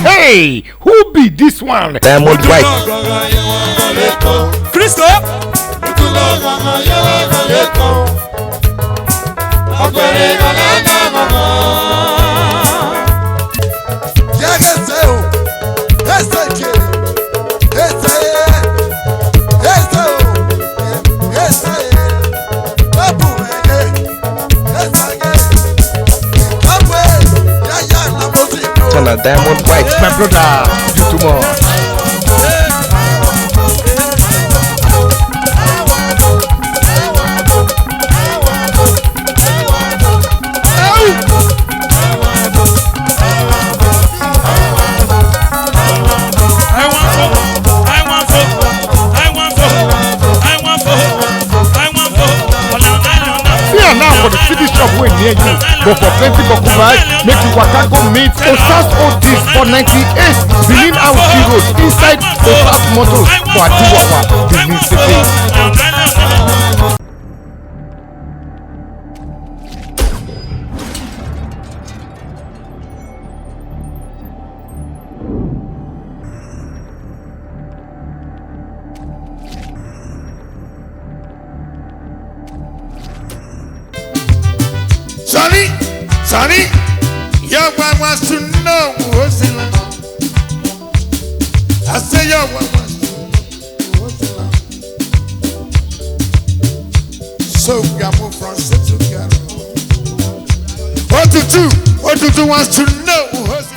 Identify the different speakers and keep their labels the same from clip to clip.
Speaker 1: Hey, who be this one?
Speaker 2: Diamond White.
Speaker 3: Frisco.
Speaker 2: Diamond White,
Speaker 1: my brother, you too much. For the city shop way near you, but for plenty boku bag, make you waka go meet Osas Odis for 98 Benin Auchi Road inside Osas Motors for Adiwawa, Benin City.
Speaker 4: Sonny, your one wants to know what's in love. I say your one wants to know what's in love. So we are moving from city to Garo. Otutu wants to know what's in love.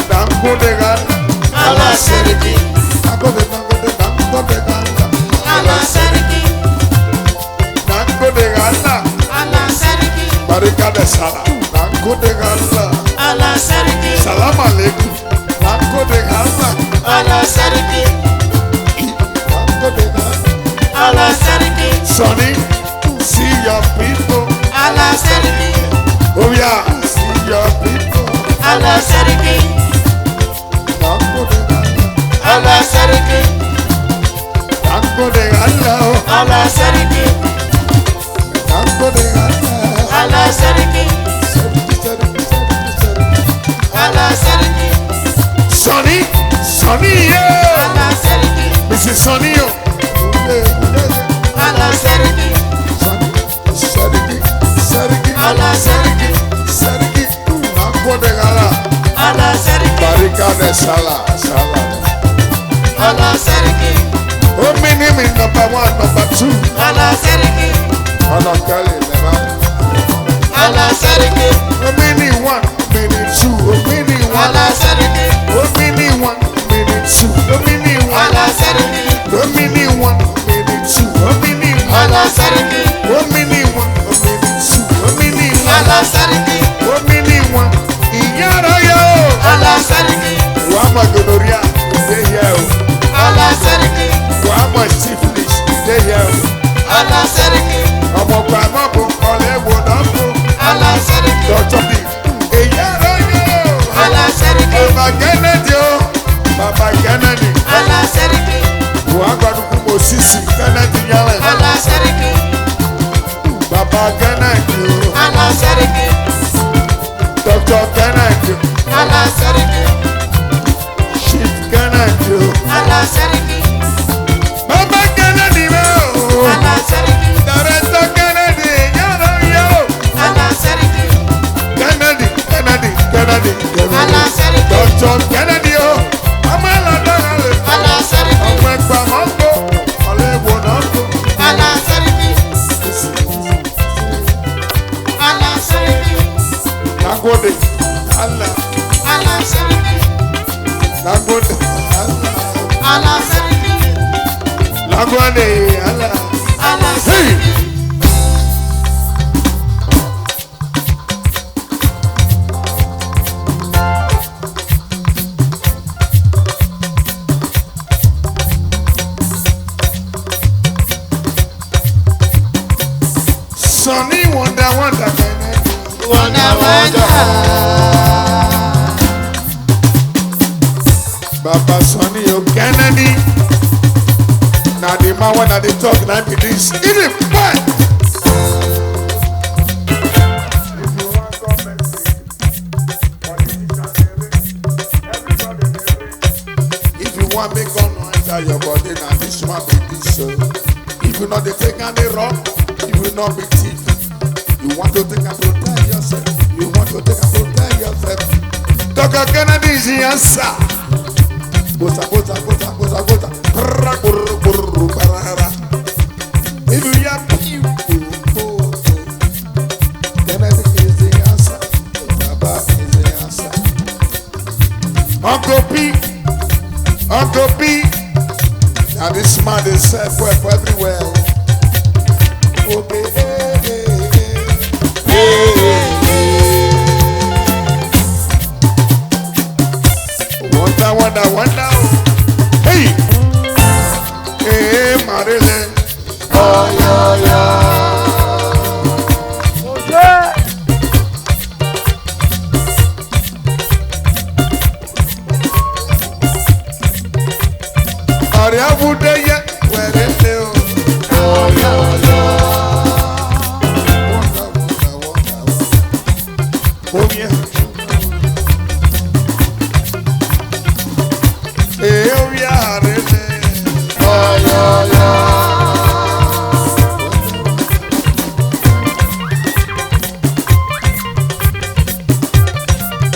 Speaker 4: Danko de gana, ala seriki. Sonny, see your people.
Speaker 2: Allah Seriki,
Speaker 4: Oh yeah, see your people.
Speaker 2: Allah Seriki, Allah Seriki,
Speaker 4: Tango de Allah,
Speaker 2: Allah Seriki,
Speaker 4: tango de Allah.
Speaker 2: Allah Seriki, Allah Seriki,
Speaker 4: Sonny, Sonny, yeah.
Speaker 2: Allah Seriki,
Speaker 4: Mrs. Sonny, oh.
Speaker 2: Allah Seriki, Allah Seriki,
Speaker 4: Tango de Allah.
Speaker 2: Allah Seriki,
Speaker 4: Barika de Salah, Salah.
Speaker 2: Allah Seriki,
Speaker 4: Oh, mini number 1, number 2.
Speaker 2: Allah Seriki,
Speaker 4: Ọ̀nà kẹ́lẹ̀ lẹ́nà.
Speaker 2: Allah Seriki,
Speaker 4: Oh, mini 1, mini 2. Oh, mini 1.
Speaker 2: Allah Seriki,
Speaker 4: Oh, mini 1, mini 2. Oh, mini 1.
Speaker 2: Allah Seriki,
Speaker 4: Oh, mini 1, mini 2. Oh, mini 1.
Speaker 2: Allah Seriki,
Speaker 4: Oh, mini 1, oh, mini 2. Oh, mini 1.
Speaker 2: Allah Seriki,
Speaker 4: Oh, mini 1. Ìyára yóò.
Speaker 2: Allah Seriki,
Speaker 4: Wàá mọ̀ gonorrhea, ìdè yẹ o.
Speaker 2: Allah Seriki,
Speaker 4: Wàá mọ̀ syphilis, ìdè yẹ o.
Speaker 2: Allah Seriki,
Speaker 4: Ọmọ gbàgbọ́ bò ọ̀lẹ́ wò náà bò.
Speaker 2: Allah Seriki,
Speaker 4: Dọ̀tọ̀ ni. Ìyára yóò.
Speaker 2: Allah Seriki,
Speaker 4: Bàbá Kennedy o. Bàbá Kennedy.
Speaker 2: Allah Seriki,
Speaker 4: Wàá gbàdúgbò mọ̀ sísì Kennedy yẹn.
Speaker 2: Allah Seriki,
Speaker 4: Bàbá Kennedy o.
Speaker 2: Allah Seriki,
Speaker 4: Dr. Kennedy o.
Speaker 2: Allah Seriki,
Speaker 4: Chief Kennedy o.
Speaker 2: Allah Seriki,
Speaker 4: Bàbá Kennedy o.
Speaker 2: Allah Seriki,
Speaker 4: Director Kennedy yàrá yóò.
Speaker 2: Allah Seriki,
Speaker 4: Kennedy, Kennedy, Kennedy,
Speaker 2: Allah
Speaker 4: Kennedy.
Speaker 2: Seriki,
Speaker 4: Dr. Kennedy o. Ọmọ ẹlẹ́dọ̀rọ̀ rẹ̀.
Speaker 2: Allah Seriki,
Speaker 4: Ọmọ ẹgbàá máa ń gbó. Ọ̀lẹ́ ìwò náà ń gbó.
Speaker 2: Allah Seriki, Allah Seriki,
Speaker 4: Nagode, Allah.
Speaker 2: Allah Seriki,
Speaker 4: Nagode, Allah.
Speaker 2: Allah Seriki,
Speaker 4: Nagode, Allah.
Speaker 2: Allah
Speaker 4: Hey!
Speaker 2: Seriki.
Speaker 4: Sonny wonder, wonder, Kennedy.
Speaker 2: Wonder, wonder,
Speaker 4: Baba Sonny o Kennedy. Na the man when I dey talk na be this. Give him what? If you want make gun no enter your body, na this one be this. So if you not dey take any wrong, you will not be thief. You want to take and protect yourself. You want to take and protect yourself. Dr. Kennedy is the answer. Bota, bota, bota, bota, bota. Brrra, brrra, brrra, brrra. If you hear people, Kennedy is the answer. Baba is the answer. Uncle P, Uncle P. Now this man is for everywhere. Okay, Wonder, wonder, wonder. Hey, hey, Marilyn.
Speaker 2: oh yeah, yeah.
Speaker 4: Ọ̀rẹ́ abúdé yẹ wẹ̀rẹ̀ lé o.
Speaker 2: Oh yeah, yeah.
Speaker 4: Wonder, wonder, wonder, wonder. Oh yeah. Hey, oh yeah, really.
Speaker 2: Oh yeah, yeah.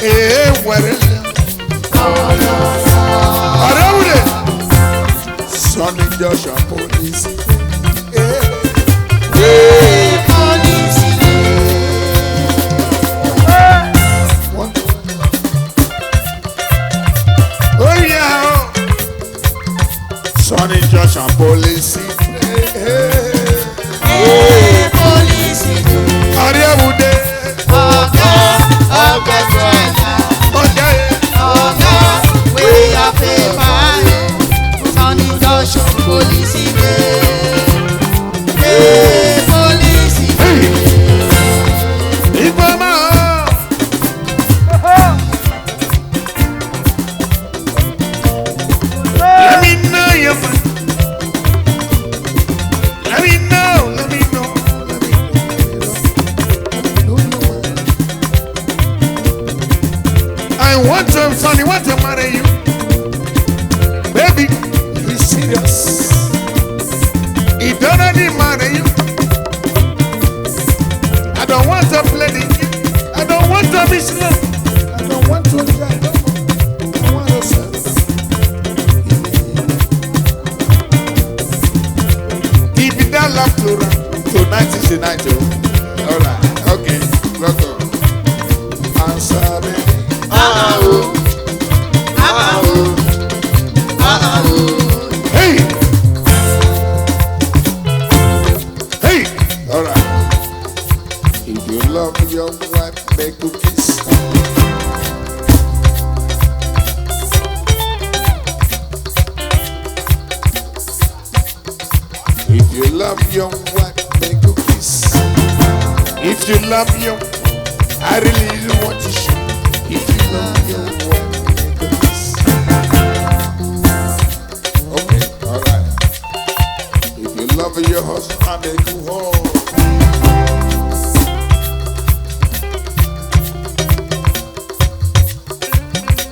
Speaker 4: Hey, wẹ̀rẹ̀ lé.
Speaker 2: Oh yeah, yeah.
Speaker 4: Ọ̀rẹ́ abúdé. Sonny Joshua police. Hey.
Speaker 2: Hey, police.
Speaker 4: Wonder, oh yeah. Sonny Joshua police.
Speaker 2: Hey, police.
Speaker 4: Ọ̀rẹ́ abúdé.
Speaker 2: Ọ̀gá, ọ̀gá jọ̀ọ́jà.
Speaker 4: Ọ̀gá yẹ.
Speaker 2: Ọ̀gá, we are paper. Sonny Joshua, police. Hey.
Speaker 4: want to, Sonny, want to marry you. Baby, be serious. He don't already marry you. I don't want to play the game. I don't want to be slow. I don't want to try. I want to say. If you don't love to run, tonight is the night. All right, okay, go. Answer me. Hey! Hey! Alright. If you love your wife, make a kiss. If you love your wife, make a kiss. If you love your, I really want to show. If you love your wife, make a kiss. Okay, alright. If you love your husband, make you home.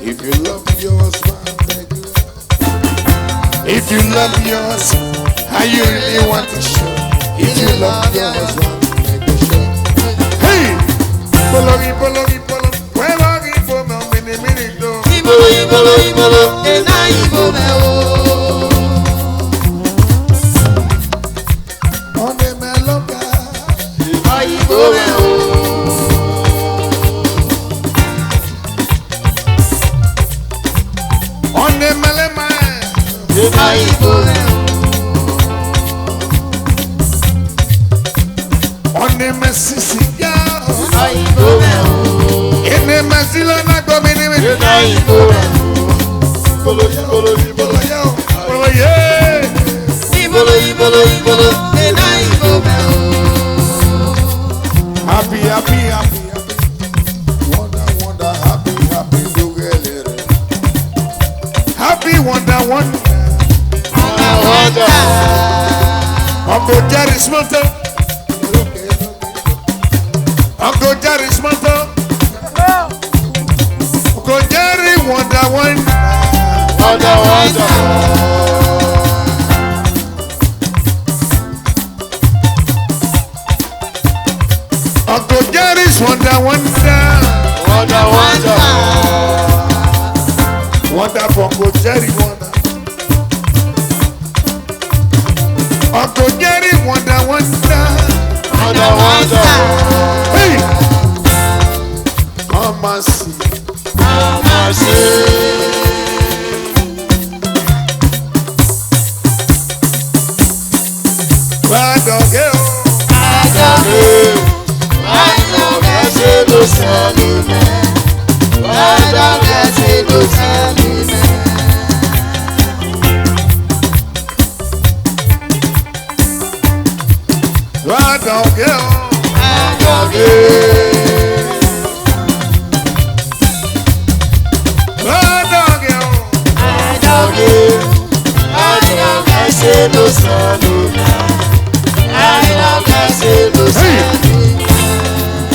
Speaker 4: If you love your husband, make you home. If you love your husband, how you really want to show. If you love your husband, make you show. Hey! Bologi, bologi, bologi. Bologi, bologi, mini, do.
Speaker 2: Ibolo, ena ibo me o.
Speaker 4: On the meloga.
Speaker 2: Ibo me o.
Speaker 4: On the melema.
Speaker 2: Ibo me o.
Speaker 4: On the mesisiya.
Speaker 2: Ibo me o.
Speaker 4: Ene mesila na go mini.
Speaker 2: Ibo me o.
Speaker 4: Bolo, yeah.
Speaker 2: Ibolo, ena ibo me o.
Speaker 4: Happy. Wonder, happy, together. Happy, wonder. Uncle Jerry Smarter. Uncle Jerry Smarter. Uncle Jerry, wonder. Uncle Jerry's wonder. Wonder for Uncle Jerry, wonder. Uncle Jerry, wonder. Hey! Come and see. Why don't you? Why don't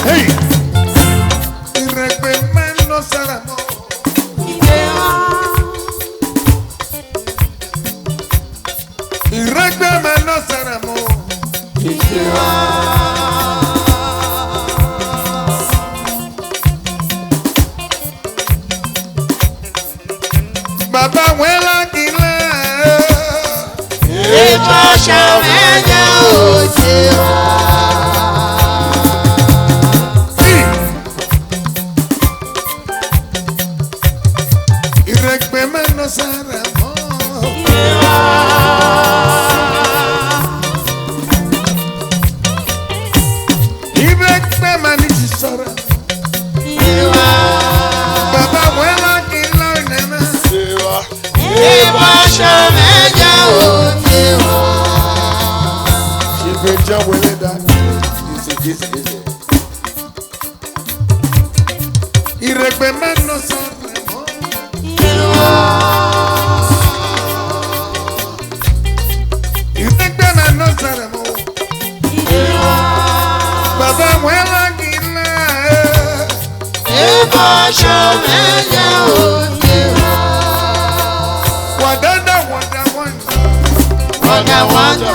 Speaker 4: Hey! Y recuérdanos al amor. Y recuérdanos al amor. Baba abuela Aguilar. Y recuérdanos al amor. Y recuérdanos al amor. Baba abuela Aguilar, nena. Jump with it, that. Y recuérdanos al amor. Y recuérdanos al amor. Baba abuela Aguilar.
Speaker 2: Ibashamenya Ojewa.
Speaker 4: Wanda.
Speaker 2: Wanda.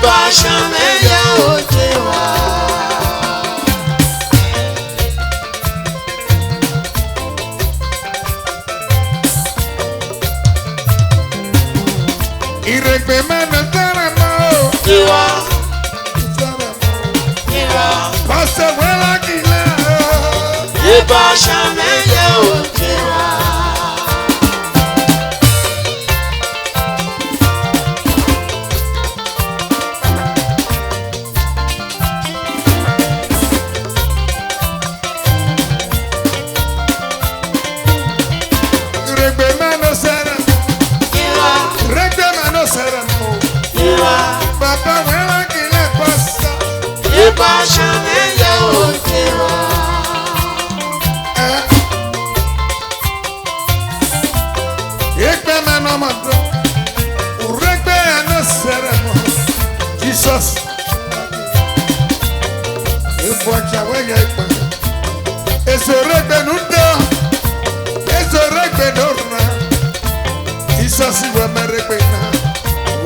Speaker 2: Ibashamenya Ojewa.
Speaker 4: Iregbe mena taramo.
Speaker 2: Iwa. Iwa.
Speaker 4: Pasa wela kila.
Speaker 2: Ibashamenya Ojewa. Ibashamenya Ojewa.
Speaker 4: Jesus. Jesus iwe merekena.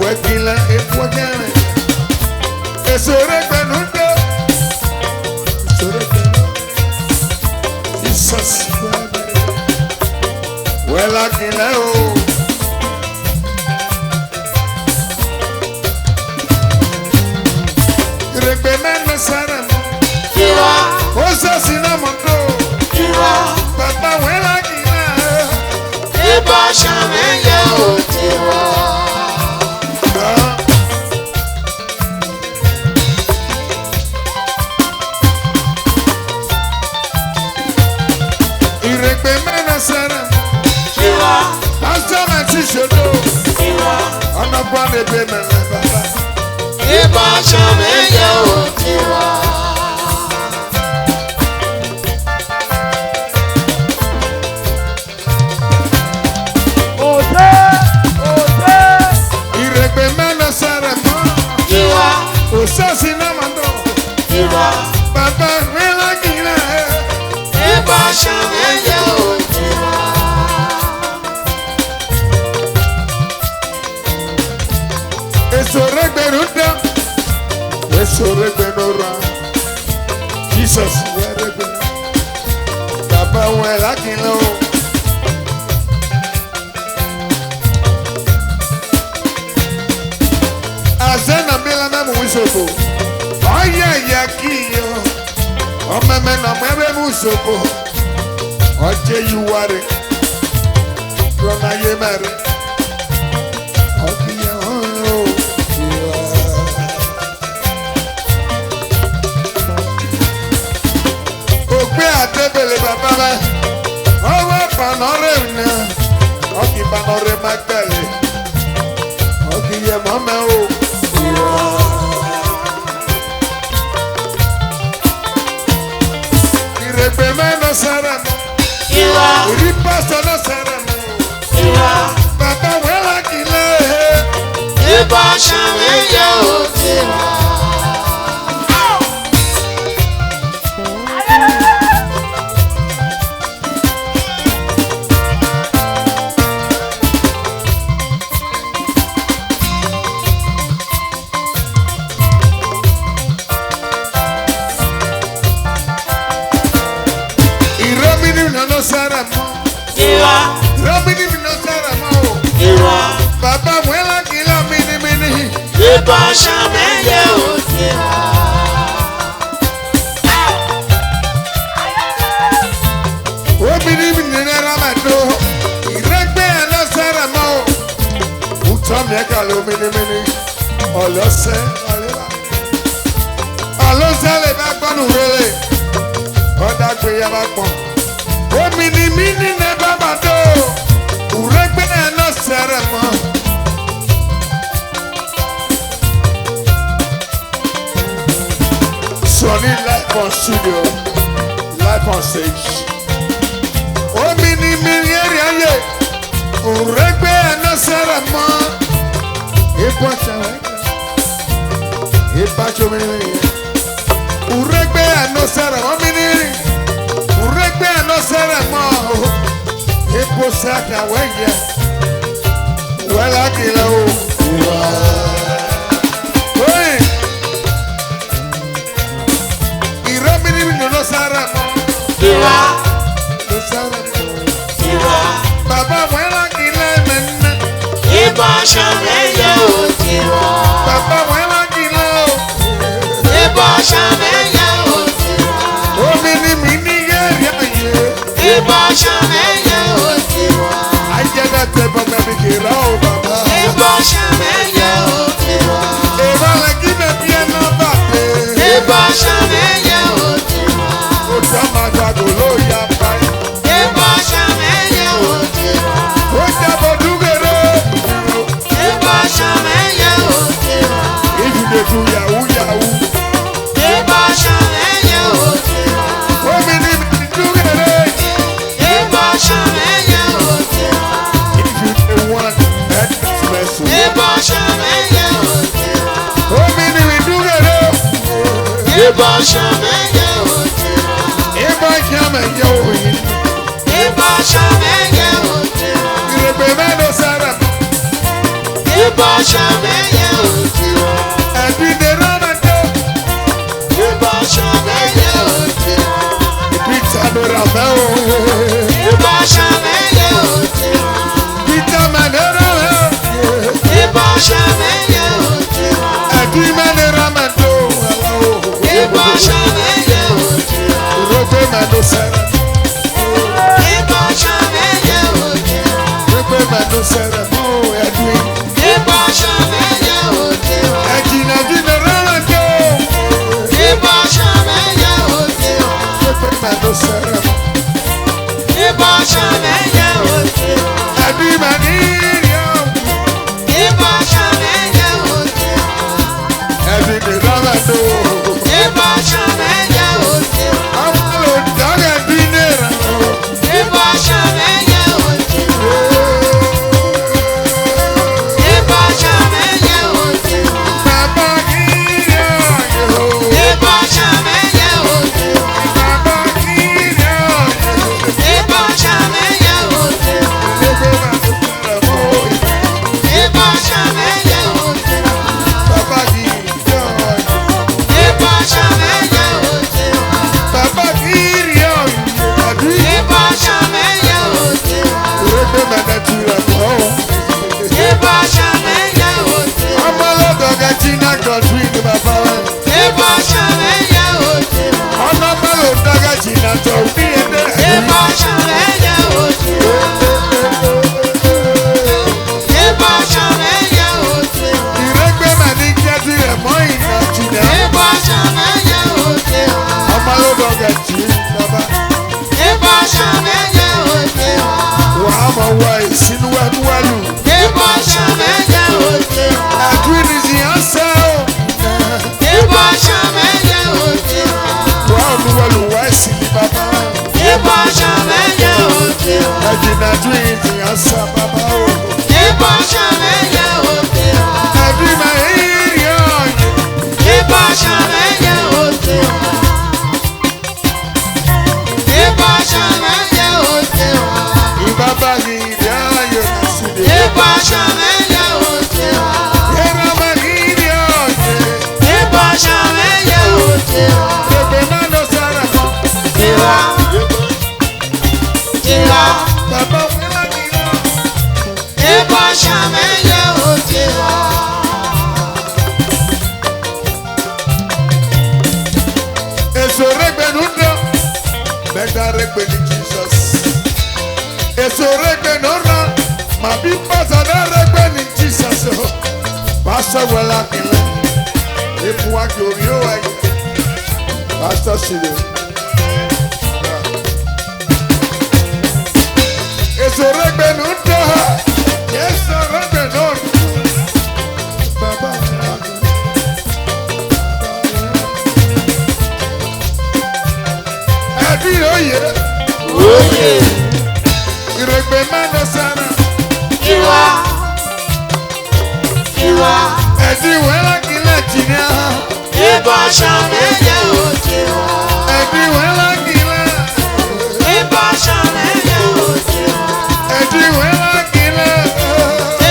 Speaker 4: Wekila efuagame. Esorekbenundo. Jesus. Well, I can know. Remember, Sarah.
Speaker 2: Tiwa,
Speaker 4: What's that cinnamon?
Speaker 2: tiwa,
Speaker 4: Papa, well, I can know.
Speaker 2: eba shamenya o tiwa.
Speaker 4: Remember, Sarah.
Speaker 2: Tiwa,
Speaker 4: Pastor, my teacher, no.
Speaker 2: tiwa,
Speaker 4: I'm not going to be my Baba.
Speaker 2: eba shamenya o tiwa.
Speaker 4: Remember, Sarah.
Speaker 2: Tiwa,
Speaker 4: What's that cinnamon?
Speaker 2: tiwa,
Speaker 4: Papa, well, I can know.
Speaker 2: eba shamenya o tiwa.
Speaker 4: Eso regberuda, eso regbenora. Jesus, Papa, well, I can know. Azena mela memu wisoko. Oya ya kiyo. Omeme na mwebe musoko. Oje yuware. Rona yemere. Okiya hoyo. Okpe atebele baba ba. Owa panore na. Oki panore magbele. Okiya mama o. Irepeme no saramo.
Speaker 2: Tiwa,
Speaker 4: Iripasto no saramo.
Speaker 2: tiwa,
Speaker 4: Papa wela kile.
Speaker 2: eba shamenya o tiwa.
Speaker 4: Iromini no saramo.
Speaker 2: Tiwa,
Speaker 4: Iromini no saramo.
Speaker 2: tiwa,
Speaker 4: Papa wela kile mini mini.
Speaker 2: eba shamenya o tiwa.
Speaker 4: Omini mini ramado. Iregbe no saramo. Utami ekalo mini mini. Olose alela. Olose le bagbonu rele. Oda gbe ya bagbo. Omini mini ne babado. Uregbe no saramo. Sonny live on studio, live on stage. Omini mini area, uregbe no saramo. Ipo chawe, ipa chomini. Uregbe no saramo, omini. Uregbe no saramo. Ipo saka weye, wela kila o. Hey. Iromini no saramo.
Speaker 2: Tiwa,
Speaker 4: No saramo.
Speaker 2: tiwa,
Speaker 4: Baba wela kile menne.
Speaker 2: eba shamenya o tiwa.
Speaker 4: Baba wela kile o.
Speaker 2: Eba shamenya o tiwa.
Speaker 4: Omini mini yeri aye.
Speaker 2: Eba shamenya o tiwa.
Speaker 4: Ayeda te baba mi kira o baba.
Speaker 2: Eba shamenya o tiwa.
Speaker 4: Eba la kine piano babe.
Speaker 2: Eba shamenya o tiwa.
Speaker 4: O jama jago lo ya pai.
Speaker 2: Eba shamenya o tiwa.
Speaker 4: O jabo dugere.
Speaker 2: Eba shamenya o tiwa.
Speaker 4: If you dey do yahoo yahoo.
Speaker 2: Eba shamenya o tiwa.
Speaker 4: Omini mini dugere.
Speaker 2: Eba shamenya o tiwa.
Speaker 4: If you dey want that special.
Speaker 2: Eba shamenya o tiwa.
Speaker 4: Omini mini dugere.
Speaker 2: Eba shamenya o tiwa.
Speaker 4: Eba jama yo.
Speaker 2: Eba shamenya o tiwa.
Speaker 4: Irebe no saramo.
Speaker 2: Eba shamenya o tiwa.
Speaker 4: Ẹbí de rámẹ́tọ́.
Speaker 2: Eba shamenya o tiwa.
Speaker 4: Ibi ìtàdúrà fẹ́ òun mẹ́nu sẹ́rẹ̀.
Speaker 2: Ibo ṣàmẹ́yẹ òde o.
Speaker 4: Gbé mẹ́nu sẹ́rẹ̀ mú ẹ̀dùn.
Speaker 2: Ibo ṣàmẹ́yẹ òde o.
Speaker 4: Ẹ̀jìnà jìnà rárá dé o.
Speaker 2: Ibo ṣàmẹ́yẹ òde o.
Speaker 4: Gbé mẹ́nu sẹ́rẹ̀ mú.
Speaker 2: Ibo ṣàmẹ́yẹ òde o.
Speaker 4: Ẹ̀dùn ìmọ̀ ní ìrìn o.
Speaker 2: Ibo ṣàmẹ́yẹ òde o.
Speaker 4: Ẹ̀dùn ìdè rárá dé o.
Speaker 2: Ibo ṣàmẹ́yẹ òde o.
Speaker 4: Àwọn olùdarí ẹ̀dùn ìdè rẹ̀ o.
Speaker 2: Ibo ṣàmẹ́yẹ òde o. Ibo ṣàmẹ́yẹ òde o.
Speaker 4: Bàbá ìrìn àyè o.
Speaker 2: Ibo ṣàmẹ́yẹ òde o.
Speaker 4: Bàbá ìrìn àyè o.
Speaker 2: Ibo ṣàmẹ́yẹ òde o.
Speaker 4: Gbé mẹ́nu sẹ́rẹ̀ mú.
Speaker 2: Ibo ṣàmẹ́yẹ òde o.
Speaker 4: Bàbá ìrìn àyè.
Speaker 2: Ibo ṣàmẹ́yẹ òde o.
Speaker 4: Bàbá ìrìn àyè. Ẹ̀dùn
Speaker 2: Ibo ṣàmẹ́yẹ òde o.
Speaker 4: ìrègbè mẹ́nu tu rẹ̀ mọ́ o.
Speaker 2: Ibo ṣàmẹ́yẹ òde o.
Speaker 4: Ọmọ ọlọ́dọ̀gẹ́ tí náà gọ̀dú ní bàbá rẹ̀.
Speaker 2: Ibo ṣàmẹ́yẹ òde o.
Speaker 4: Ọmọ mẹ́lò dọ́gẹ́ tí náà tọ̀ ní ẹ̀dẹ́.
Speaker 2: Ibo ṣàmẹ́yẹ òde o. Ibo ṣàmẹ́yẹ òde o.
Speaker 4: Ìrègbè mẹ́nu jẹ́ ti rẹ̀ mọ́ ìná jìnà.
Speaker 2: Ibo ṣàmẹ́yẹ òde o.
Speaker 4: Ọmọ ọlọ́dọ̀gẹ́ tí bàbá.
Speaker 2: Ibo ṣàmẹ́yẹ òde o.
Speaker 4: Wà á mọ̀ wá ìsínú wẹ́lúwẹ́lú.
Speaker 2: Ibo ṣàmẹ́yẹ òde o.
Speaker 4: Ẹ̀dùn ní ti hàn sẹ́ o.
Speaker 2: Ibo ṣàmẹ́yẹ òde o.
Speaker 4: Wà á olúwẹ̀lú wá ìsìn ní bàbá.
Speaker 2: Ibo ṣàmẹ́yẹ òde o.
Speaker 4: Ẹ̀jìnà dùn ní ti hàn sẹ́ bàbá o.
Speaker 2: Ibo ṣàmẹ́yẹ òde o.
Speaker 4: Ẹ̀dùn máa ń rí ọ̀yẹ́.
Speaker 2: Ibo ṣàmẹ́yẹ òde o. Ibo ṣàmẹ́yẹ òde o.
Speaker 4: Ìbàbá ní ìdí ayọ̀ náà sí ni.
Speaker 2: Ibo ṣàmẹ́yẹ òde o.
Speaker 4: Yẹ́nà máa ń rí ọ̀yẹ́.
Speaker 2: Ibo ṣàmẹ́yẹ òde o.
Speaker 4: Gbogbo náà ló sára mọ́.
Speaker 2: Tiwa. Tiwa.
Speaker 4: Bàbá wíwá ní lọ.
Speaker 2: Ibo ṣàmẹ́yẹ òde o.
Speaker 4: Èso rẹ̀gbẹ̀ ló ń dán. Mẹ́ta rẹ̀gbẹ̀ ní Jesus. Èso rẹ̀gbẹ̀ ló ń rán. Màbí pàṣẹ rẹ̀gbẹ̀ ní Jesus. Pàṣẹ wẹ̀lá kìlẹ̀. Efu wa kì omi ó wáyé. Pàṣẹ sílẹ̀. Èso rẹ̀gbẹ̀ ló ń dán. Èso rẹ̀gbẹ̀ ló ń rán. Bàbá mi rà mí. Ẹbí òye.
Speaker 2: Òye.
Speaker 4: Ìrègbè mẹ́nu sára.
Speaker 2: Tiwa. Tiwa.
Speaker 4: Ẹ̀dínwó lákìlẹ̀ jìnnà.
Speaker 2: Ibo ṣàmẹ́yẹ òde o.
Speaker 4: Ẹ̀dínwó lákìlẹ̀.
Speaker 2: Ibo ṣàmẹ́yẹ òde o.
Speaker 4: Ẹ̀dínwó lákìlẹ̀.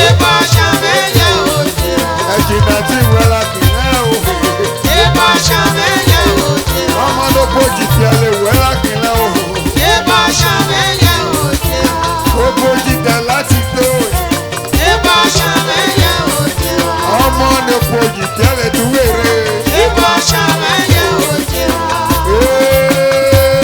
Speaker 2: Ibo ṣàmẹ́yẹ òde o.
Speaker 4: Ẹ̀jìnà tí ìwé lákìlẹ̀ o.
Speaker 2: Ibo ṣàmẹ́yẹ òde o.
Speaker 4: Ọmọ ló bójì tí ẹ lè wé lákìlẹ̀ o.
Speaker 2: Ibo ṣàmẹ́yẹ òde o.
Speaker 4: Ó bójì tẹ̀ láti tó.
Speaker 2: Ibo ṣàmẹ́yẹ òde o.
Speaker 4: Ọmọ ló bójì tí ẹ lè dúwèrè.
Speaker 2: Ibo ṣàmẹ́yẹ òde o.
Speaker 4: Ee.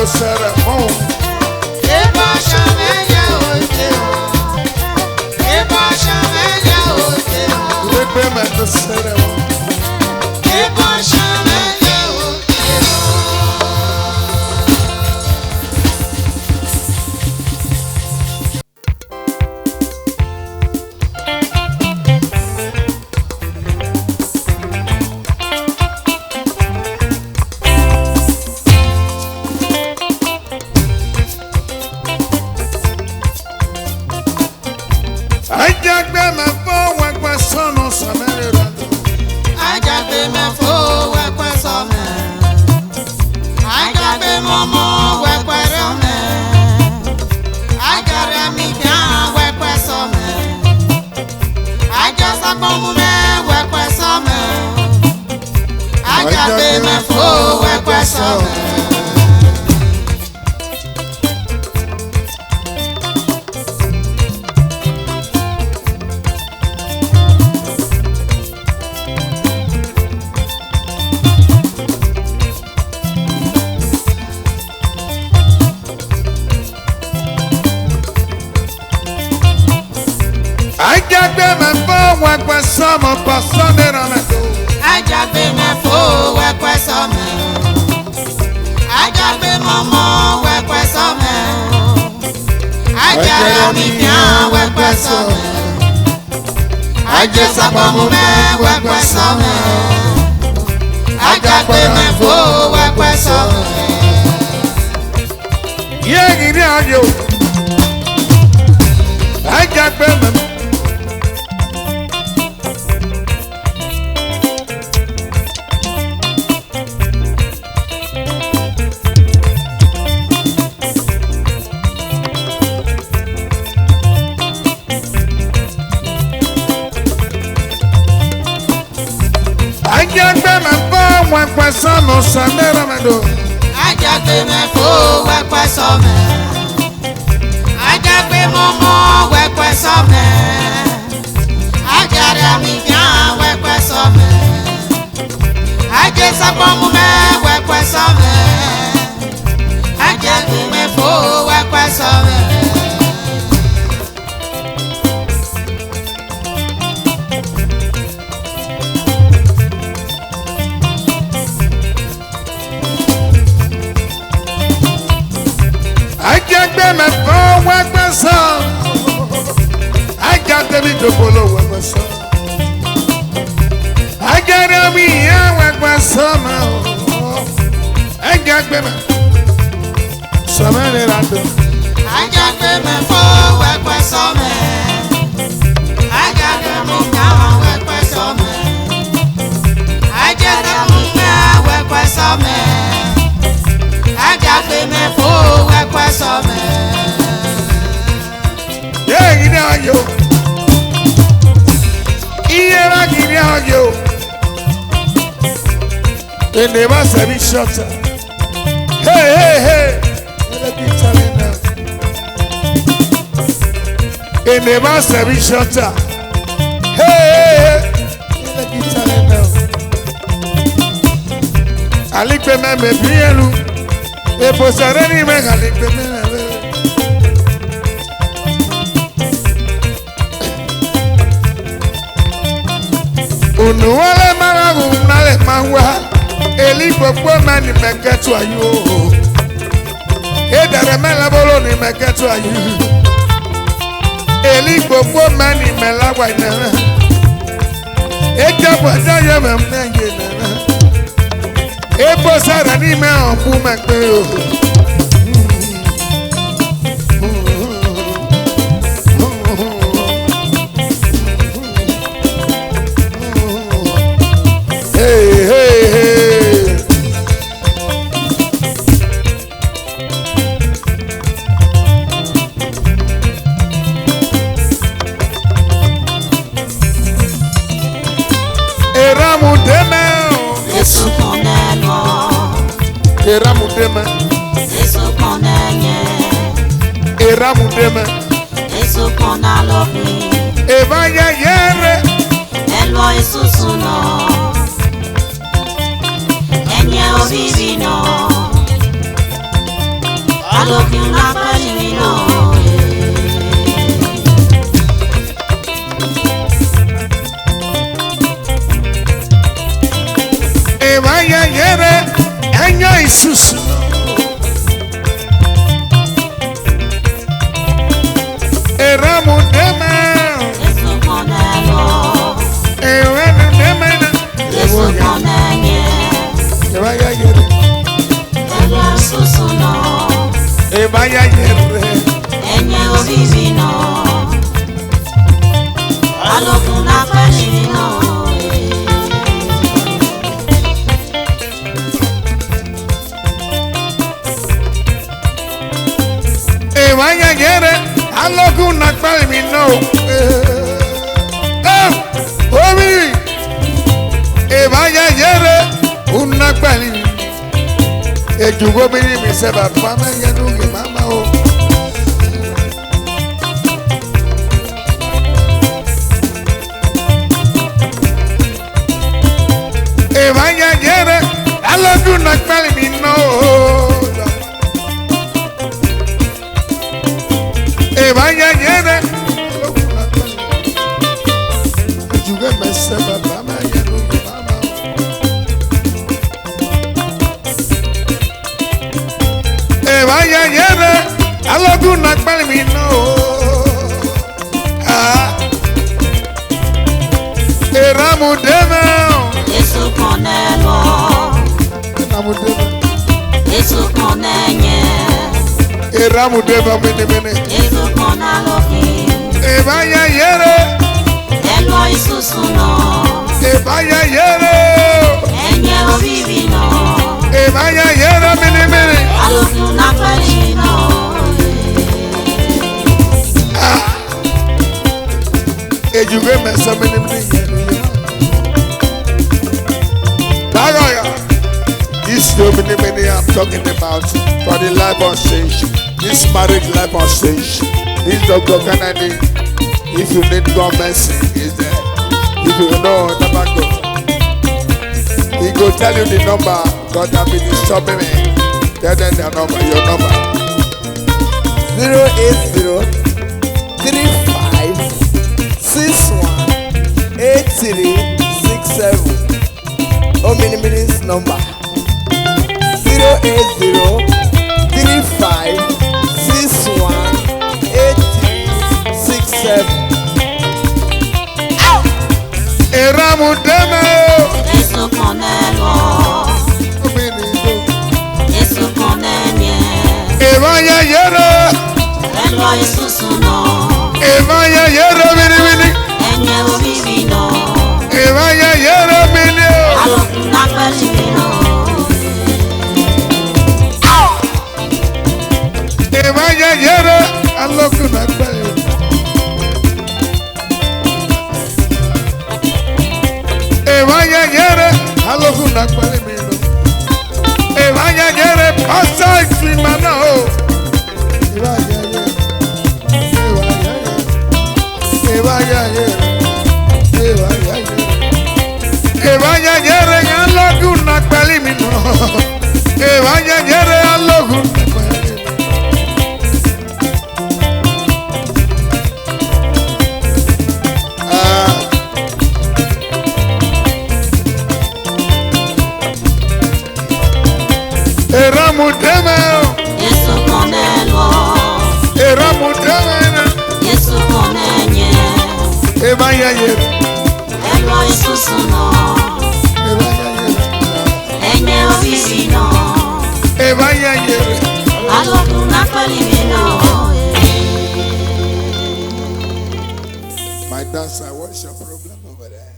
Speaker 4: mendo seremo.
Speaker 2: Eba shamenya oteo. Eba shamenya oteo.
Speaker 4: Rebe mendo seremo.
Speaker 2: Eba shamenya oteo.
Speaker 4: Ajagbe me fo wekwe sono samerera.
Speaker 2: Ajagbe me fo wekwe some. Ajagbe momo wekwe some. Ajare mi bia wekwe some. Ajasa komu me wekwe some. Ajagbe me fo wekwe some.
Speaker 4: Ajagbe me fo wekwe somo pasonera me.
Speaker 2: Ajagbe me fo wekwe some. Ajagbe momo wekwe some. Ajara mi bia wekwe some. Ajesa komu me wekwe some. Ajagbe me fo wekwe some.
Speaker 4: Ye gidi ayo. Ajagbe me. Ajagbe me fo wekwe sono samerera me do.
Speaker 2: Ajagbe me fo wekwe some. Ajagbe momo wekwe some. Ajara mi bia wekwe some. Ajesa komu me wekwe some. Ajagbe me fo wekwe some.
Speaker 4: Ajagbe me fo wekwe so. Ajagbe mi dobolo wekwe so. Ajagbe mi ya wekwe so ma. Ajagbe me. Samerera do.
Speaker 2: Ajagbe me fo wekwe some. Ajagbe mo bia wekwe some. Ajara mo bia wekwe some. Ajagbe me fo wekwe some.
Speaker 4: Ye gidi ayo. Iye ma gidi ayo. Ene ma sebi shota. Hey hey hey. Let me tell you now. Ene ma sebi shota. Hey hey hey. Let me tell you now. Alikpe me me bielu. Epo sareni me alikpe me me. Unuwale maragu nale mangwa. Eli popo mani meketu ayu. Edare mela bolo ni meketu ayu. Eli popo mani melagwa inana. Ejabo ajayo me mnenge nana. Epo sara ni me onku mekpe o. Hey hey hey. Eramu deme.
Speaker 2: Yesu koneno.
Speaker 4: Eramu deme.
Speaker 2: Yesu konenye.
Speaker 4: Eramu deme.
Speaker 2: Yesu konalobi.
Speaker 4: Evaya yere.
Speaker 2: Elo Yesu no. Enye obibino. Alokin na peli mi no.
Speaker 4: Vaya yere enyo isusu eramu deme
Speaker 2: Yesu konelo.
Speaker 4: ewenu deme
Speaker 2: Yesu konenye.
Speaker 4: vaya yere
Speaker 2: Elo susu no.
Speaker 4: vaya yere
Speaker 2: Enye obibi no. Alokin na peli mi no.
Speaker 4: vaya yere aloku na pali mi no omi vaya yere una pali ejugo mi mi se baba me yenu ke mama o vaya yere aloku na pali mi no vaya yere ejugo me se baba me yenu ke mama vaya yere aloku na pali mi no eramu deme
Speaker 2: Yesu konelo.
Speaker 4: eramu deme
Speaker 2: Yesu konenye.
Speaker 4: eramu deme mene
Speaker 2: Yesu konalokin.
Speaker 4: vaya yere
Speaker 2: Elo isusu no.
Speaker 4: vaya yere
Speaker 2: Enye obibi no.
Speaker 4: vaya yere mene
Speaker 2: Alokin na peli mi no.
Speaker 4: ejugo me se mene yenu Dagoya. This many I'm talking about for the life on stage, this marriage life on stage, this Dr. Kennedy. If you need God mercy, is there. If you know never go, he go tell you the number. God have been disturbing me. Tell them the number, your number.
Speaker 3: 08035618367. Omini's number 08035618367.
Speaker 4: Eramu deme.
Speaker 2: Yesu konelo. Yesu konenye.
Speaker 4: Evaya yere.
Speaker 2: Elo isusu no.
Speaker 4: Evaya yere mini.
Speaker 2: Enye obibi no.
Speaker 4: Evaya yere mini.
Speaker 2: Alokin na peli mi no.
Speaker 4: Evaya yere. Aloku na pali. Evaya yere. Aloku na pali mino. Evaya yere. Pasa ifimana o. Evaya yere. Evaya yere. Evaya yere. Evaya yere. Aloku na pali mino. Evaya yere. Aloku na pali mino. Eramu deme.
Speaker 2: Yesu konelo.
Speaker 4: Eramu deme.
Speaker 2: Yesu konenye.
Speaker 4: Evaya yere.
Speaker 2: Elo isusu no.
Speaker 4: Evaya yere.
Speaker 2: Enye obibi no.
Speaker 4: Evaya yere.
Speaker 2: Alokin na peli mi no.
Speaker 4: My dancer, what's your problem over there?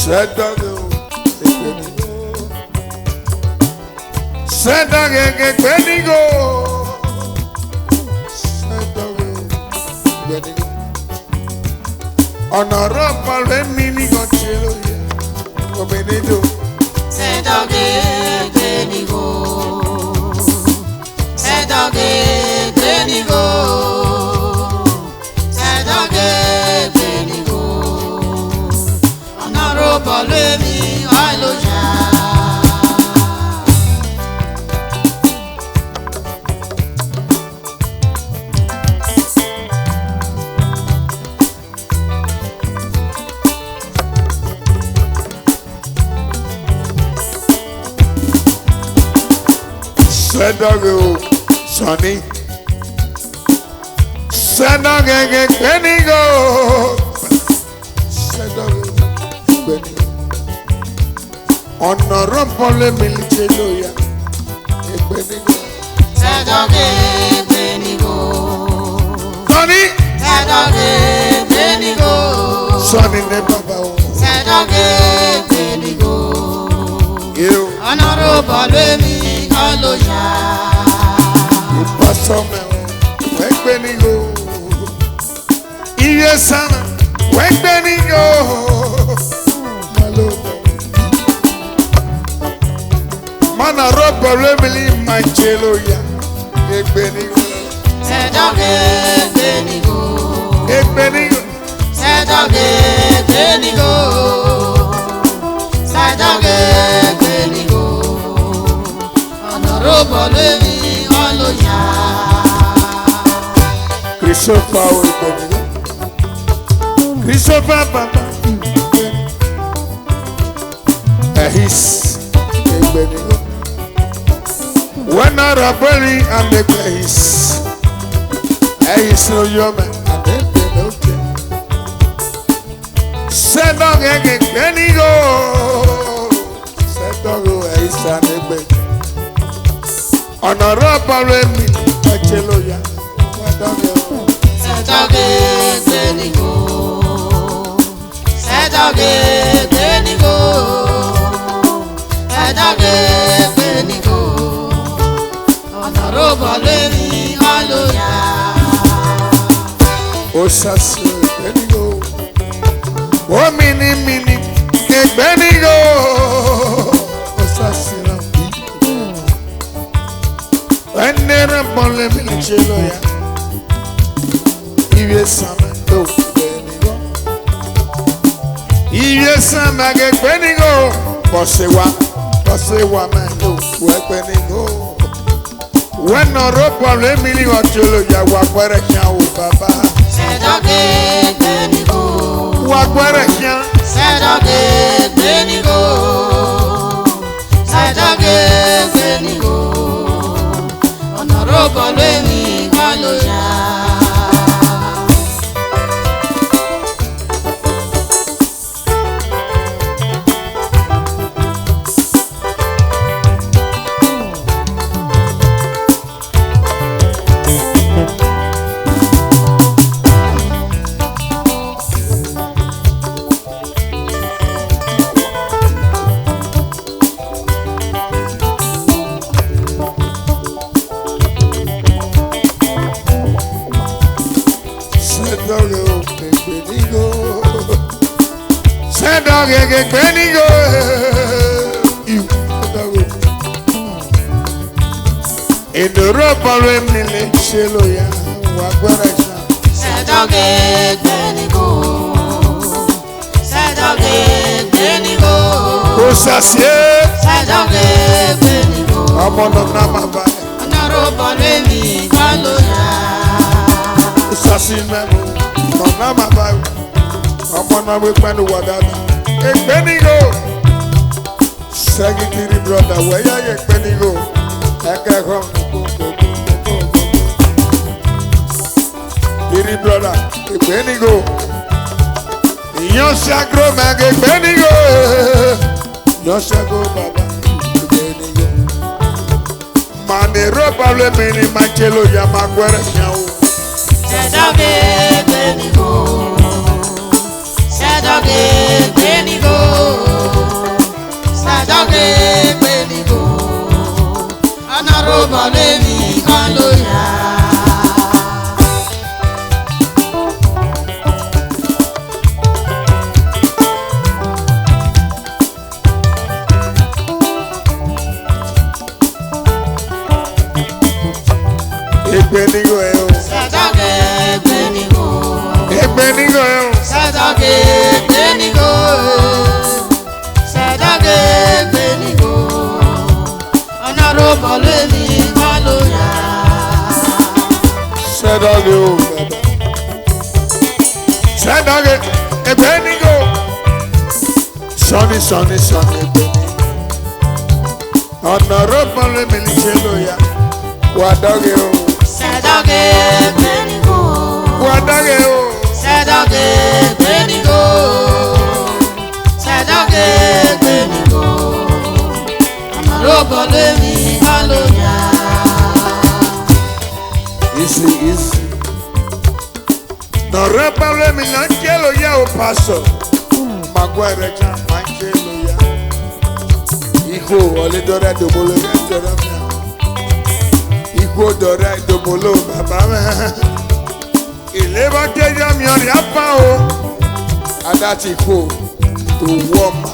Speaker 4: Sẹ́dọ̀gẹ̀ gbẹ̀gbẹ̀ nígò. Sẹ́dọ̀gẹ̀ gbẹ̀gbẹ̀ nígò. Ọ̀nà ọ̀rọ̀ pọ̀lẹ́ mi nígò tí ó yẹ. Obìnrin tó.
Speaker 2: Sedoge genigo. Benigo. Sedoge Benigo. Honorable Lemi Aloja.
Speaker 4: Sedoge Sonny. Sedoge Benigo. Sedoge Benigo. Honorable Milicheloya. Benigo.
Speaker 2: Sedoge Benigo.
Speaker 4: Sonny.
Speaker 2: Sedoge Benigo.
Speaker 4: Sonny ne baba o.
Speaker 2: Sedoge Benigo.
Speaker 4: You.
Speaker 2: Honorable Lemi Aloja.
Speaker 4: Pasome o. Benigo. Iye sana. Benigo. Malo. Mana robo Emily Mancheloya. Benigo.
Speaker 2: Sedoge Benigo.
Speaker 4: Benigo.
Speaker 2: Sedoge Benigo. Sedoge Benigo. Honorable Lemi Aloja.
Speaker 4: Christopher Benigo. Christopher Papa. Ehis. Benigo. When I rabeli and the ehis. Ehis no yome and the Benigo. Sendong Benigo. Sendong ehis and the Benigo. Honorable Remy Acheloya.
Speaker 2: Sedoge Benigo. Sedoge Benigo. Sedoge Benigo. Honorable Lemi Aloja.
Speaker 4: Osasi Benigo. O mini Benigo. Osasi Rambi. Honorable Remy Acheloya. Iye sama do Benigo. Iye sama ge Benigo. Bosewa man do Benigo. When no rope Emily Aloja wa kwere kyan o baba.
Speaker 2: Sedoge Benigo.
Speaker 4: Wa kwere kyan.
Speaker 2: Sedoge Benigo. Sedoge Benigo. Honorable Lemi Aloja.
Speaker 4: Sedoge Benigo. You. In the rope Emily Cheloya. Wa kwere kyan.
Speaker 2: Sedoge Benigo. Sedoge Benigo.
Speaker 4: Osasi.
Speaker 2: Sedoge Benigo.
Speaker 4: Ọmọ nana ma ba.
Speaker 2: Honorable Lemi Aloja.
Speaker 4: Osasi mẹ́mu. Nana ma ba. Ọmọ náà wí pẹ́ẹ́nu wọ̀ dáadáa. Benigo. Secretary brother, where you Benigo? Eke kom. Secretary brother, Benigo. Yon sagro mege Benigo. Yon sagro baba. Benigo. Mane roba le mini machelo ya makwere nyao.
Speaker 2: Sedoge Benigo. Sedoge Benigo. Sedoge Benigo. Honorable Lemi Aloja.
Speaker 4: Egbenigo eo.
Speaker 2: Sẹ́dọ̀gẹ̀ gbẹ̀nìgò.
Speaker 4: Egbenigo eo.
Speaker 2: Sẹ́dọ̀gẹ̀ gbẹ̀nìgò. Sẹ́dọ̀gẹ̀ gbẹ̀nìgò. Ọ̀nà rògbò lèmi kọ́ ló yá.
Speaker 4: Sẹ́dọ̀gẹ̀ o. Sẹ́dọ̀gẹ̀ Egbenigo. Sọ́ni Egbenigo. Ọ̀nà rògbò lèmi ní ṣe ló yá. Wàdọ́gẹ̀ o.
Speaker 2: Sẹ́dọ̀gẹ̀ gbẹ̀nìgò.
Speaker 4: Wàdọ́gẹ̀ o.
Speaker 2: Sẹ́dọ̀gẹ̀ gbẹ̀nìgò. Sẹ́dọ̀gẹ̀ gbẹ̀nìgò. Ọ̀nà rògbò lèmi kọ́ ló yá.
Speaker 4: Easy. No repare mi angelo ya o paso. Maguire ja angelo ya. Hijo ole dora do bolo ya dora mi. Hijo dora do bolo baba me. Ile ba ke ya mi ori apa o. Adati ko to woma.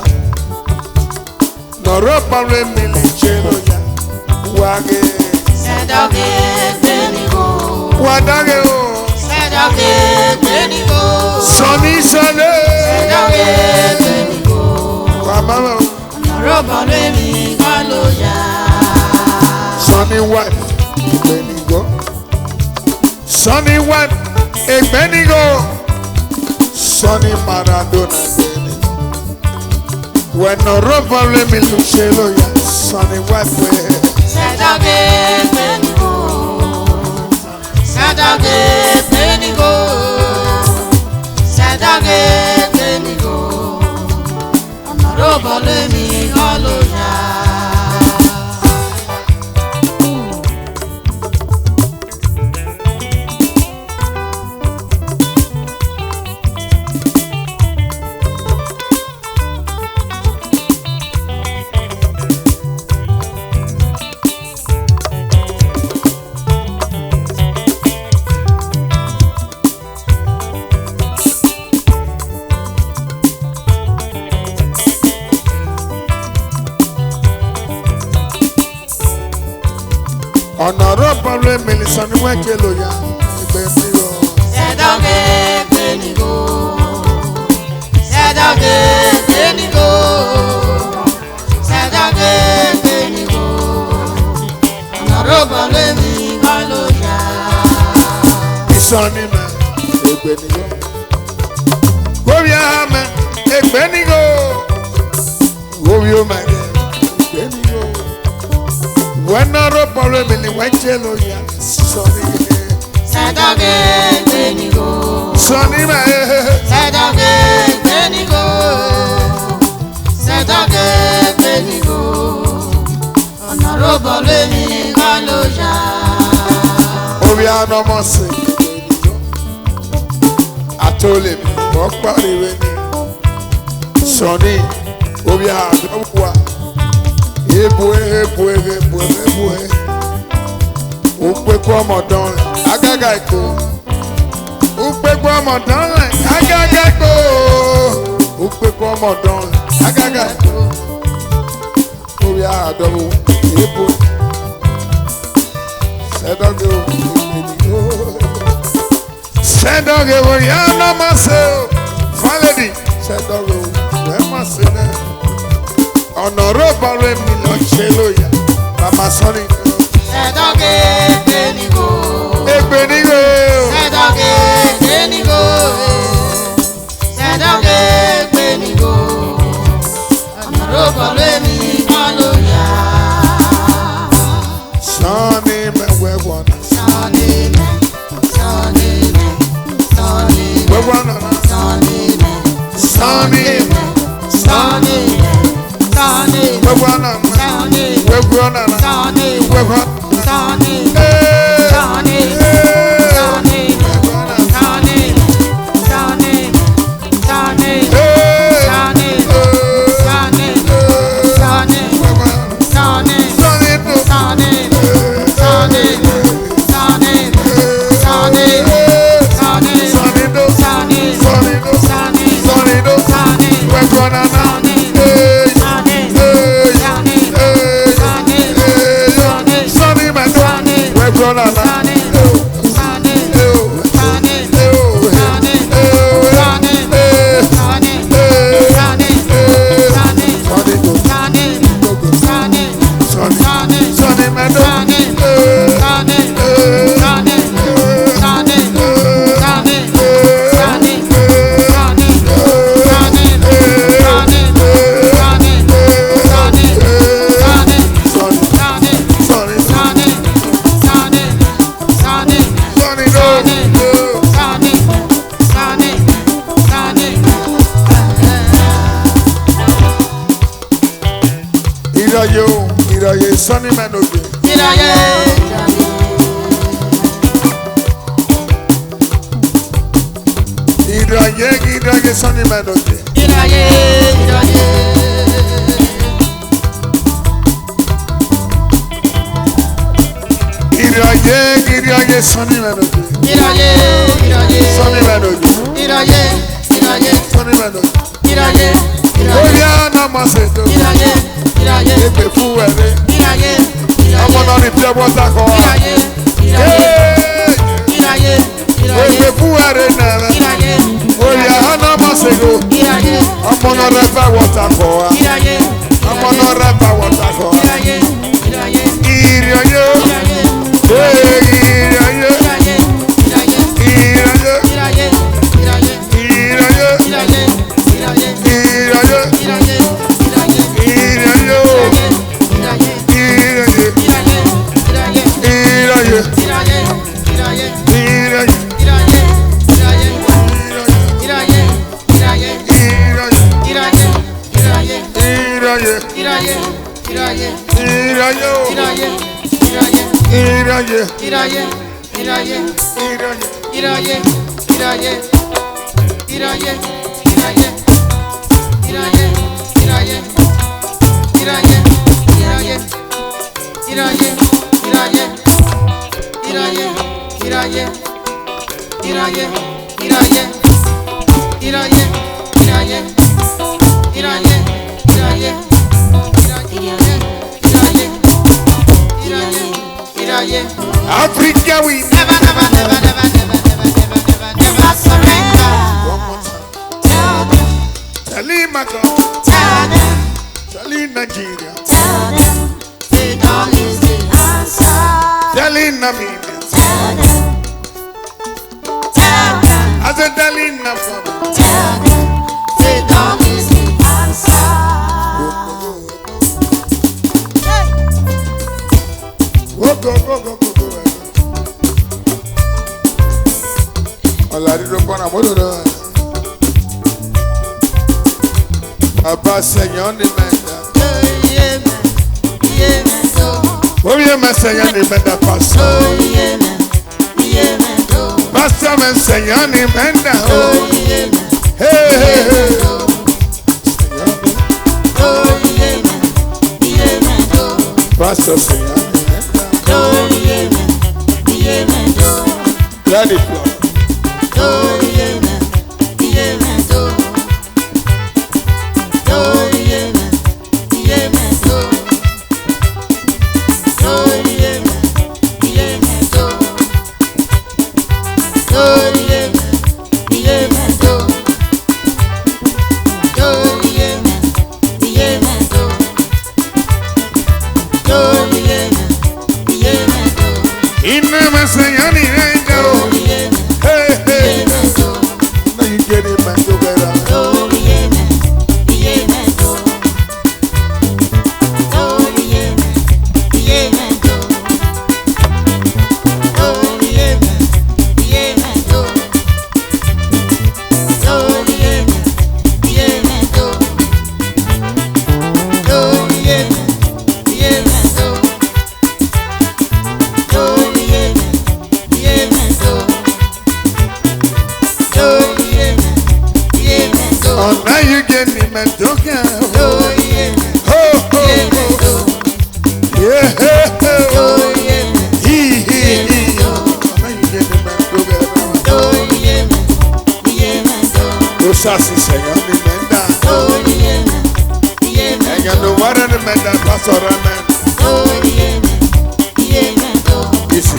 Speaker 4: No repare mi angelo ya. Wage.
Speaker 2: Sẹ́dọ̀gẹ̀ gbẹ̀nìgò.
Speaker 4: Wadage o.
Speaker 2: Sẹ́dọ̀gẹ̀ gbẹ̀nìgò.
Speaker 4: Soni sale.
Speaker 2: Sẹ́dọ̀gẹ̀ gbẹ̀nìgò.
Speaker 4: Wa mama o.
Speaker 2: Rọ́bọ̀ lèmi kọ́ ló yá.
Speaker 4: Sonny wife, Egbenigo. Sonny wife, Egbenigo. Sonny Maradona, Egbenigo. When no robbery me luchelo ya, Sonny wife we.
Speaker 2: Sẹ́dọ̀gẹ̀ gbẹ̀nìgò. Sẹ́dọ̀gẹ̀ gbẹ̀nìgò. Sẹ́dọ̀gẹ̀ gbẹ̀nìgò. Ọ̀nà rọ́bọ̀ lèmi kọ́ ló yá.
Speaker 4: Ọ̀nà robbery me ni Sonny wekelo ya, Egbenigo.
Speaker 2: Sẹ́dọ̀gẹ̀ gbẹ̀nìgò. Sẹ́dọ̀gẹ̀ gbẹ̀nìgò. Sẹ́dọ̀gẹ̀ gbẹ̀nìgò. Ọ̀nà rọ́bọ̀ lèmi kọ́ ló yá.
Speaker 4: Sonny me, Egbenigo. Gobia me, Egbenigo. Gobio me, Egbenigo. When no robbery me ni wekelo ya, Sonny.
Speaker 2: Sẹ́dọ̀gẹ̀ gbẹ̀nìgò.
Speaker 4: Sonny me.
Speaker 2: Sẹ́dọ̀gẹ̀ gbẹ̀nìgò. Sẹ́dọ̀gẹ̀ gbẹ̀nìgò. Ọ̀nà rọ́bọ̀ lèmi kọ́ ló yá.
Speaker 4: Obia no mo se. Atole mi, mo pariwe ni. Sonny, obia adowa. Ebue. Ukpe kwa modon, agaga iko. Ukpe kwa modon, agaga iko. Ukpe kwa modon, agaga iko. Obia adowa. Ebue. Sẹ́dọ̀gẹ̀ o. Sẹ́dọ̀gẹ̀ o, ya no ma se o. Faledi. Sẹ́dọ̀gẹ̀ o, we ma se ne. Ọ̀nà robbery mi lọ ṣe ló ya. Mama Sonny.
Speaker 2: Sẹ́dọ̀gẹ̀ gbẹ̀nìgò.
Speaker 4: Egbenigo.
Speaker 2: Sẹ́dọ̀gẹ̀ gbẹ̀nìgò. Sẹ́dọ̀gẹ̀ gbẹ̀nìgò. Ọ̀nà rọ́bọ̀ lèmi kọ́ ló yá.
Speaker 4: Sonny me we wanna.
Speaker 2: Sonny me, Sonny me, Sonny me,
Speaker 4: We wanna.
Speaker 2: Sonny me,
Speaker 4: Sonny me.
Speaker 2: Sonny me, Sonny me,
Speaker 4: We wanna.
Speaker 2: Sonny me,
Speaker 4: We wanna.
Speaker 2: Sonny me,
Speaker 4: We wanna.
Speaker 2: Sonny me,
Speaker 4: Hey.
Speaker 2: Sonny me,
Speaker 4: Hey.
Speaker 2: Sonny me,
Speaker 4: We wanna.
Speaker 2: Sonny me, Sonny me, Sonny me,
Speaker 4: Hey.
Speaker 2: Sonny me, Sonny me, Sonny me,
Speaker 4: We wanna.
Speaker 2: Sonny me,
Speaker 4: Sonny do.
Speaker 2: Sonny me, Sonny me, Sonny me, Sonny me, Sonny me,
Speaker 4: Sonny do.
Speaker 2: Sonny me,
Speaker 4: Sonny do.
Speaker 2: Sonny me,
Speaker 4: Sonny do.
Speaker 2: Sonny me,
Speaker 4: We wanna.
Speaker 2: Sonny me,
Speaker 4: Hey.
Speaker 2: Sonny me,
Speaker 4: Hey.
Speaker 2: Sonny me,
Speaker 4: Hey.
Speaker 2: Sonny me,
Speaker 4: Hey.
Speaker 2: Sonny me,
Speaker 4: Sonny me do.
Speaker 2: Sonny me,
Speaker 4: We Iraye, Sonny Manoge. Iraye, Sonny Manoge. Iraye, Sonny Manoge. Sonny Manoge. Sonny Manoge. Oya namaseto. Eke fuere. Ọmọ náà ní pure water kọ wa. Eke fuere nana. Oya namaseto. Ọmọ náà rẹ fẹ́ water kọ wa. Ọmọ náà rẹ fẹ́ water kọ wa. Iraye. Africa, we
Speaker 2: never surrender.
Speaker 4: one more time.
Speaker 2: Tell them,
Speaker 4: Tell him, my God.
Speaker 2: tell them,
Speaker 4: Tell him, Nigeria.
Speaker 2: tell them, freedom is the answer.
Speaker 4: Tell him, Namibia.
Speaker 2: Tell them,
Speaker 4: I said, tell him, Namibia.
Speaker 2: tell them, freedom is the answer.
Speaker 4: Go. Ọ̀làdínlọ́ pọ́nà mọ́tò náà. Bàbá sẹ̀yàn ní mẹ́ta. Orí ẹ̀ máa sẹ̀yàn ní mẹ́ta pàṣẹ. Pásítọ̀ mi sẹ̀yàn ní mẹ́ta. Pásítọ̀ sẹ̀yàn ní mẹ́ta. Let it flow. Inna me sẹ̀yàn ní mẹ́ta. Now you get it back together. Oh, now you get me mental. Sassi Senhor me menda. Ella no va a remenda pastor amen. Isi.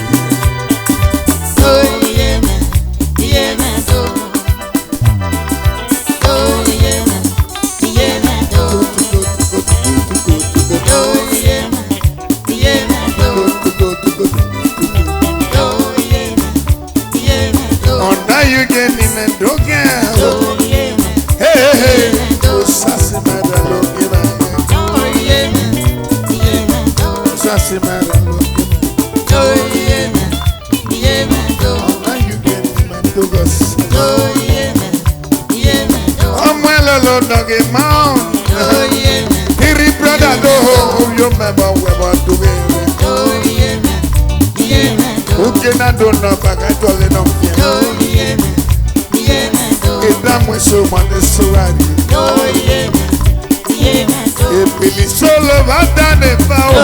Speaker 4: Oh, now you get me mental. Hey. Oh, Sassi menda look Sassi menda look. Now you get me mental. Oh, my lolo doggy mount. Hiri brother do. na do na baga jole no fie. Eda mo so mo ne so ari. Epili solo va da ne fa o.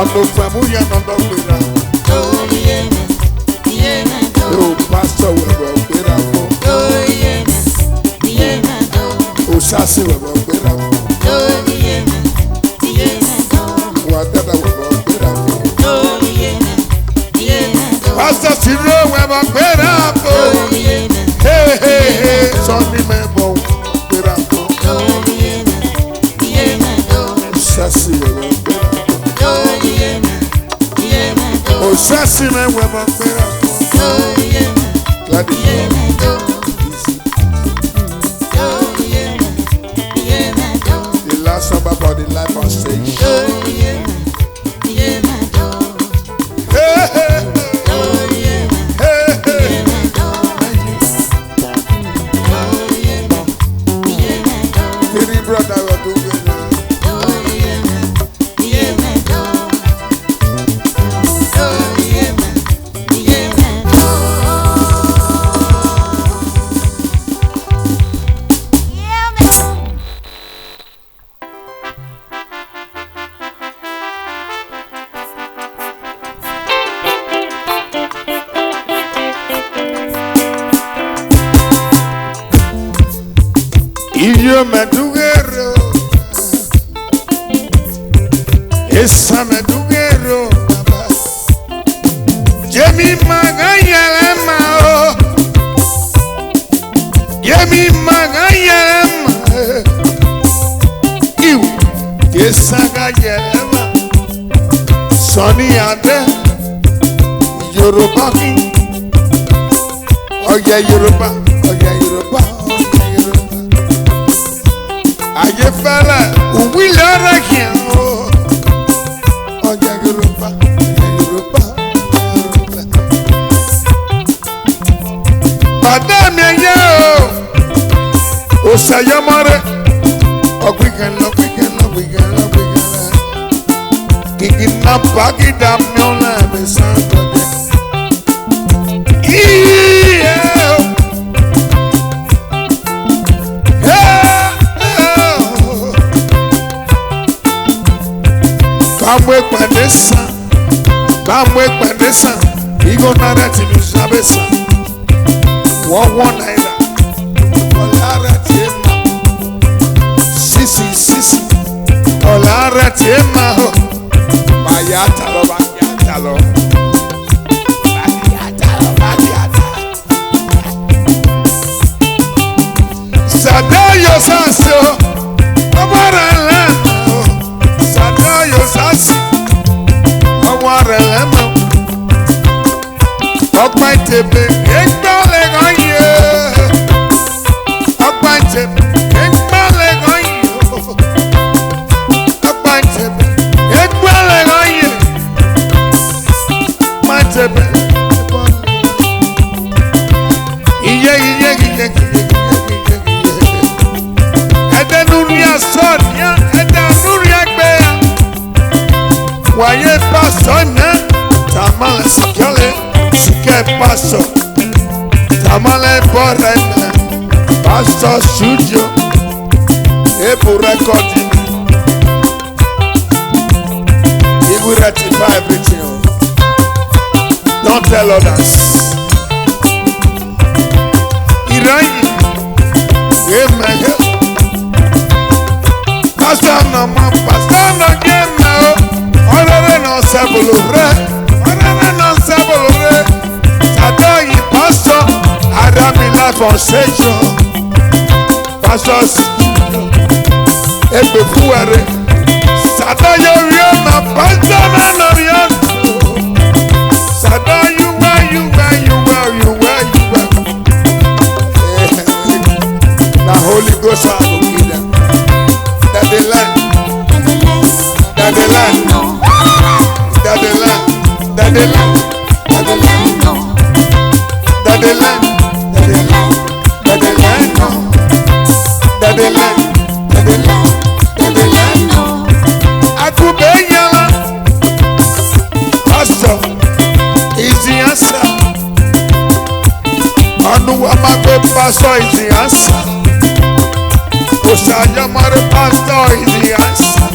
Speaker 4: Ono fa mu ya no do gbera. O pastor we go gbera fo. O sase we go gbera fo. Wa dada we go gbera fo. Pastor Siro we go gbera fo. Hey hey hey, Sunday me bo gbera fo. Sase we go gbera fo. O sase me we go gbera fo. Glad the last summer for the life on stage. Hey, hey, hey, hey. Three brother were doing it. Iyo medugero, esa medugero, Jemi magayalema o, Jemi magayalema, Iu, esa gayalema, Soni ade, Yoruba ki, Oya Yoruba, Oya Yoruba. Aye fella, we learn again. Oh, yeah, Yoruba. Madame, yo, oh, Sayamare, oh, we can. Kicking up, bagging up, no, I'm a son. Bamwe pandesa, Igo nara tinusa besa. One naira, Olara tema. Sisi, Olara tema ho. Bayatalo. Sadayo saso, Omarala. Sadayo sasi. Ọgbà ìtẹ̀bẹ̀ ẹgbẹ́lẹ̀ kan yẹ. Ọgbà ìtẹ̀bẹ̀ ẹgbẹ́lẹ̀ kan yẹ. Ọgbà ìtẹ̀bẹ̀ ẹgbẹ́lẹ̀ kan yẹ. Ọgbà ìtẹ̀bẹ̀ iye. Ẹ̀dẹ̀ nuri asọ́ọ̀nì ya, ẹ̀dẹ̀ nuri ẹgbẹ́ ya. Wàyé pásítọ̀ náà, tàmálà sìkẹ́lẹ̀. Sike pastor, Tamale Borena, Pastor Studio, Ebu recording. He will rectify everything. Don't tell others. Irani, amen. Pastor no man, Pastor no game now. Order no sebulure, order no sebulure. Adoyi pastor, Adami life on station. Pastors, Ebe Fuere. Sadayo Riona, Pastor Manorian. Sadayo, where you. Now Holy Ghost are looking at that the land. Pastor. Pastor is the answer.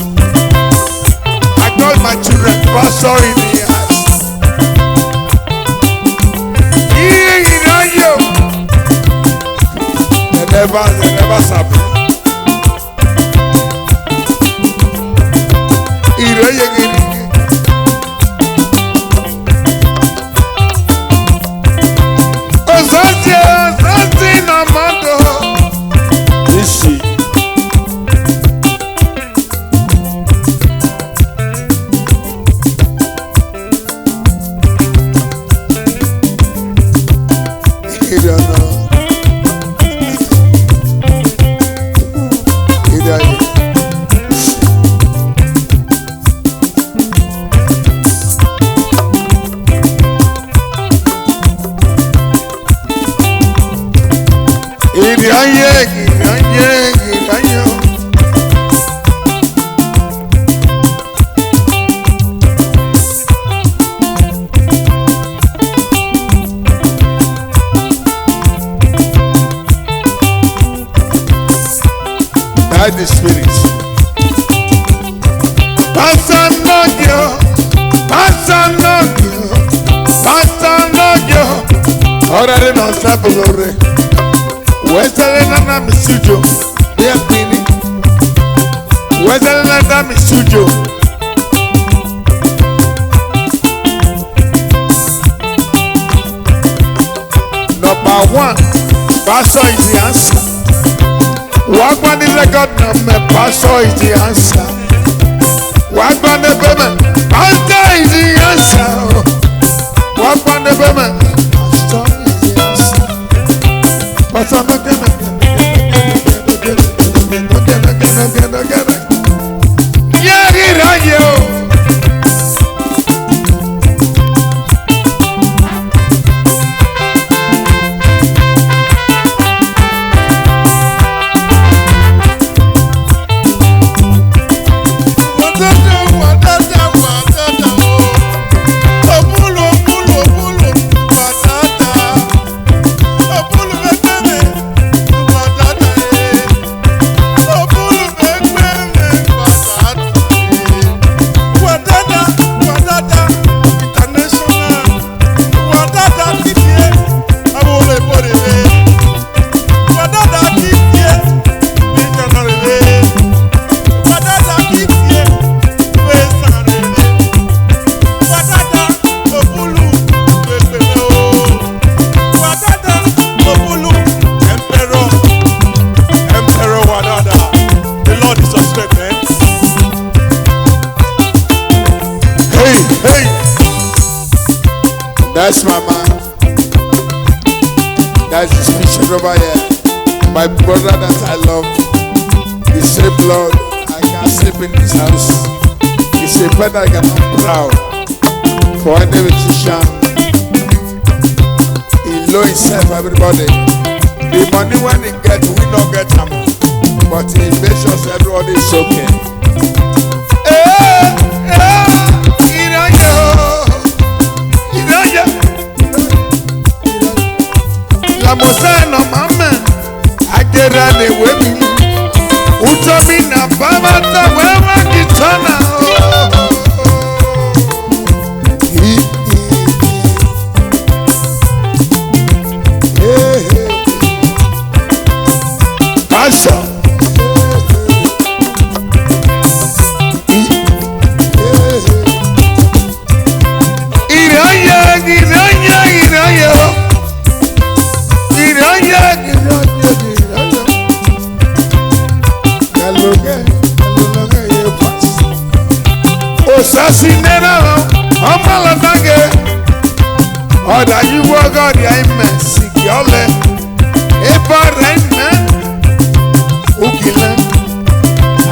Speaker 4: I told my children, Pastor is the answer. They never sabi. Ozati na mando. Isi. You don't know. By the Spirit. Pastor Nogio, Pastor Nogio, Pastor Nogio. Already non sapo gore. Western na misujo, dear Pini. Western na misujo. Number one, Pastor is the answer. Walk on the record number, Pastor is the answer. Walk on the payment, Pastor is the answer. Walk on the payment, Pastor is the answer. Pastor, yeah, you. That's my man. That's his picture over here. My brother that I love. He say, Lord, I can sleep in this house. He say, Father, I am proud for any musician. He know himself, everybody. The money when he get, we don't get him. But he makes sure everybody is okay. Mosano mama agera ne wemi utomi na baba ta wewa kitana Pastor Osasinera Omaladage Oda you work on the amen Sikiole Eba Raime Ukile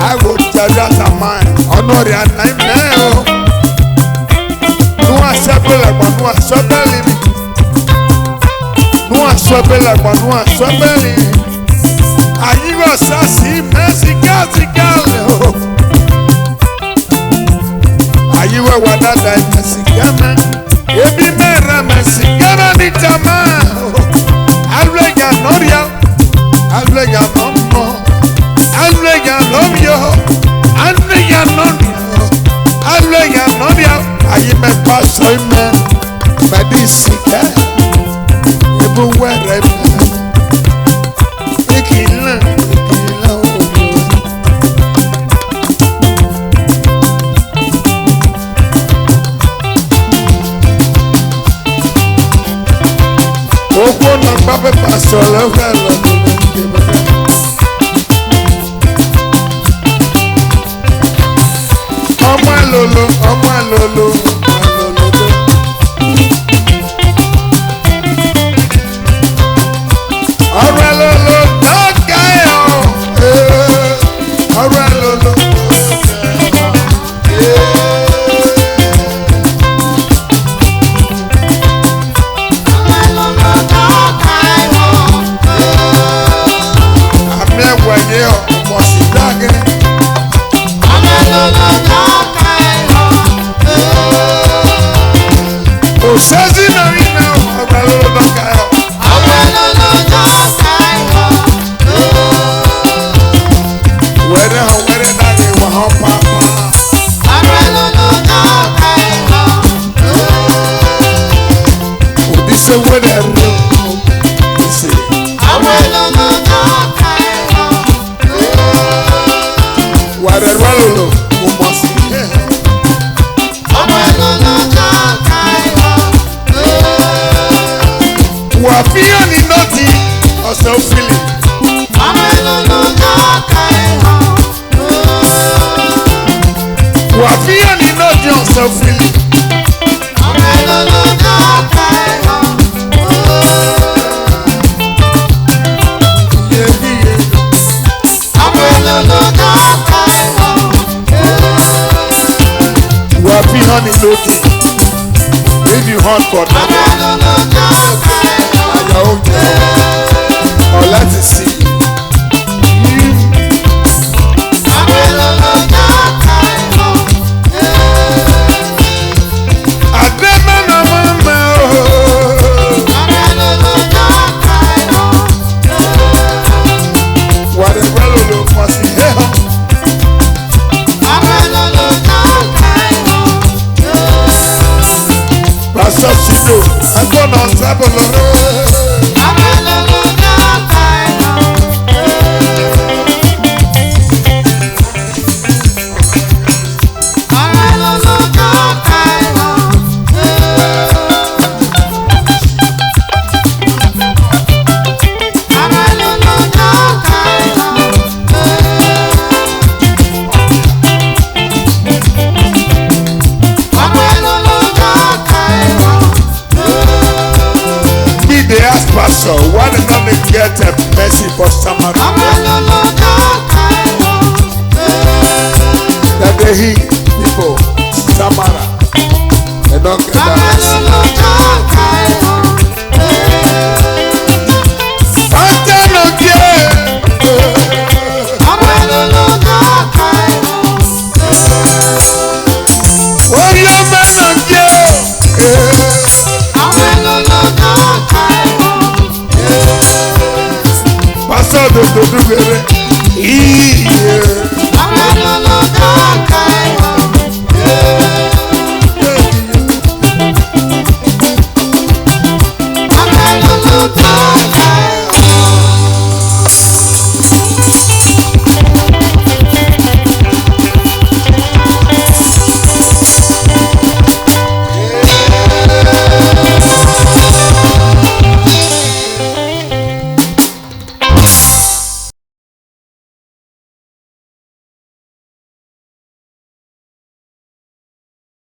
Speaker 4: I go jaja tamai Honori anaime Nua sepele kwa nua sobeli Nua sobele kwa nua sobeli Ayigo sasi mesikazikale Ayiwe wadada mesigama Ebi mera mesigama ni jama Alwega noria Alwega nomo Alwega nomyo ọmọ lolo ọmọ lolo. ọ̀rẹ́ lolo dọ́kà ẹ̀ ọ́ ọ̀rẹ́ lolo. àmì ẹ̀wọ̀ ẹ̀yẹ ọ̀pọ̀ sí dágẹ́. òṣèṣì náà rí náà ọ̀rẹ́ lolo dọ́kà ẹ̀ ọ́. wẹ́rẹ́ hàn wẹ́rẹ́ náà ni wà hàn pàápàá. òbí ṣe wẹ́rẹ́ rú ìṣe. wàrẹ̀ rẹ́lòlò mo mọ̀ sí ẹ̀. wà fíyàn ní nọ́ọ̀tì ọ̀sẹ̀ òfìlì. wà fíyàn ní nọ́ọ̀tì ọ̀sẹ̀ òfìlì. iye. wà fíyàn ní nọ́ọ̀tì if you hunt for that your own job or let it see you. Ademana mama whatever lolo must be here. Pastor Sido, I'm gonna travel so why did not make get a mercy for Samara? That they heal people Samara. They don't get that mercy. Oh, your man again. Pastor do